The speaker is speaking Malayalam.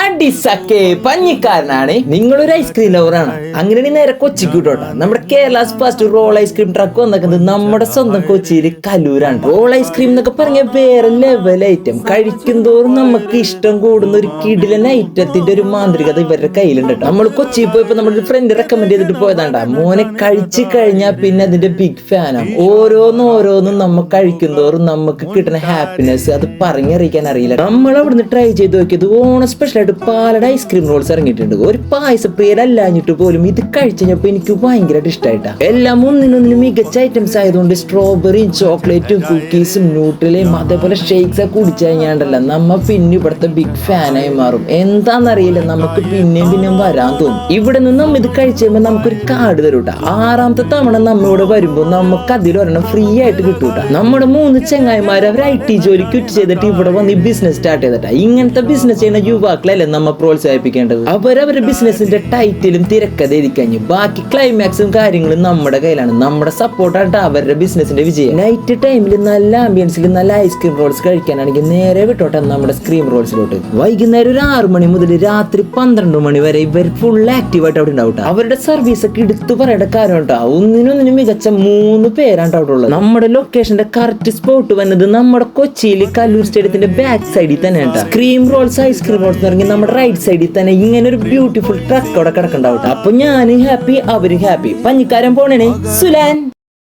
അടിസക്കെ പഞ്ഞിക്കാരനാണ്. നിങ്ങളൊരു ഐസ്ക്രീം ലവറാണ്. അങ്ങനെയാണെങ്കിൽ നേരെ കൊച്ചിക്ക് വിട്ടോട്ടാ. നമ്മുടെ Kerala's first roll ice cream truck വന്നിരിക്കുന്നത് നമ്മുടെ സ്വന്തം കൊച്ചിയിൽ കലൂരാണ്. റോൾ ഐസ്ക്രീം എന്നൊക്കെ പറഞ്ഞ വേറെ ലെവൽ ഐറ്റം. കഴിക്കുന്തോറും നമുക്ക് ഇഷ്ടം കൂടുന്ന ഒരു കിടിലൻ ഐറ്റത്തിന്റെ ഒരു മാന്ത്രികത ഇവരുടെ കയ്യിലുണ്ട്. നമ്മൾ കൊച്ചിയിൽ പോയപ്പോ നമ്മുടെ ഫ്രണ്ട് റെക്കമെൻഡ് ചെയ്തിട്ട് പോയതാണ്ടാ. മോനെ കഴിച്ചു കഴിഞ്ഞാൽ പിന്നെ അതിന്റെ ബിഗ് ഫാനാണ്. ഓരോന്നും നമ്മൾ കഴിക്കുന്തോറും നമുക്ക് കിട്ടുന്ന ഹാപ്പിനെസ് അത് പറഞ്ഞറിയിക്കാൻ അറിയില്ല. നമ്മൾ അവിടുന്ന് ട്രൈ ചെയ്ത് നോക്കിയത് ഓണം സ്പെഷ്യൽ ആയിട്ട് പാലട ഐസ്ക്രീം റോൾസ് ഇറങ്ങിയിട്ടുണ്ട്. ഒരു പായസപ്രിയരല്ലാഞ്ഞിട്ട് പോലും ഇത് കഴിച്ചപ്പോ എനിക്ക് ഭയങ്കരമായിട്ട് ഇഷ്ടമായിട്ടാ. എല്ലാം ഒന്നിനൊന്നിനും മികച്ച ഐറ്റംസ് ആയതുകൊണ്ട് സ്ട്രോബെറിയും ചോക്ലേറ്റും കുക്കീസും ന്യൂട്രലയും അതേപോലെ ഷേക്സ് ഒക്കെ കുടിച്ചു കഴിഞ്ഞാണ്ടല്ല നമ്മ പിന്നെ ഇവിടുത്തെ ബിഗ് ഫാനായി മാറും. എന്താണെന്നറിയില്ല, നമുക്ക് പിന്നെയും വരാൻ തോന്നും. ഇവിടെ നിന്ന് നമ്മ ഇത് കഴിച്ചു കഴിയുമ്പോൾ നമുക്കൊരു കാർഡ് തരൂട്ടാ. 6ാമത്തെ തവണ നമ്മളിവിടെ വരുമ്പോൾ നമുക്ക് അതിലൊരെണ്ണം ഫ്രീ ആയിട്ട് കിട്ടൂട്ടാ. നമ്മുടെ 3 ചെങ്ങായിമാർ അവർ IT ജോലി ക്വിറ്റ് ചെയ്തിട്ട് ഇവിടെ വന്ന് ഈ ബിസിനസ് സ്റ്റാർട്ട് ചെയ്തിട്ടാ. ഇങ്ങനത്തെ ബിസിനസ് ചെയ്യുന്ന യുവാക്കളല്ലേ നമ്മൾ പ്രോത്സാഹിപ്പിക്കേണ്ടത്. അവരവരുടെ ബിസിനസിന്റെ ടൈറ്റിലും തിരക്കഥ എഴുതിക്കഴിഞ്ഞു. ബാക്കി ക്ലൈമാക്സും കാര്യങ്ങളും നമ്മുടെ കയ്യിലാണ്. നമ്മുടെ സപ്പോർട്ടായിട്ട് അവരുടെ ബിസിനസിന്റെ വിജയം. നൈറ്റ് ടൈമിൽ നല്ല ആംബിയൻസിൽ നല്ല ഐസ്ക്രീം റോൾസ് കഴിക്കാനാണെങ്കിൽ നേരെ വിട്ടോട്ടെ നമ്മുടെ സ്ക്രീം റോൾസിലോട്ട്. വൈകുന്നേരം ഒരു 6 മണി മുതൽ രാത്രി 12 മണി വരെ ഇവർ ഫുൾ ആക്റ്റീവായിട്ട് അവിടെ ഉണ്ടാവും. അവരുടെ സർവീസ് ഒക്കെ എടുത്തു പറയേണ്ട കാര്യം കേട്ടോ. ഒന്നിനൊന്നിനും മികച്ച 3 പേരാണ് അവിടെ ഉള്ളത്. നമ്മുടെ ലൊക്കേഷന്റെ കറക്റ്റ് സ്പോട്ട് വന്നത് നമ്മുടെ കൊച്ചിയിൽ കല്ലൂർ സ്റ്റേഡിയത്തിന്റെ ബാക്ക് സൈഡിൽ തന്നെ കേട്ടോ. ക്രീം റോൾസ് ഐസ്ക്രീം റോൾസ് ഇറങ്ങി നമ്മുടെ റൈറ്റ് സൈഡിൽ തന്നെ ഇങ്ങനെ ഒരു ബ്യൂട്ടിഫുൾ ട്രക്ക് അവിടെ കിടക്കണ്ടാവും. അപ്പൊ ഞാനും ഹാപ്പി, അവരും ഹാപ്പി. പഞ്ഞിക്കാരൻ പോണേ സുലാൻ.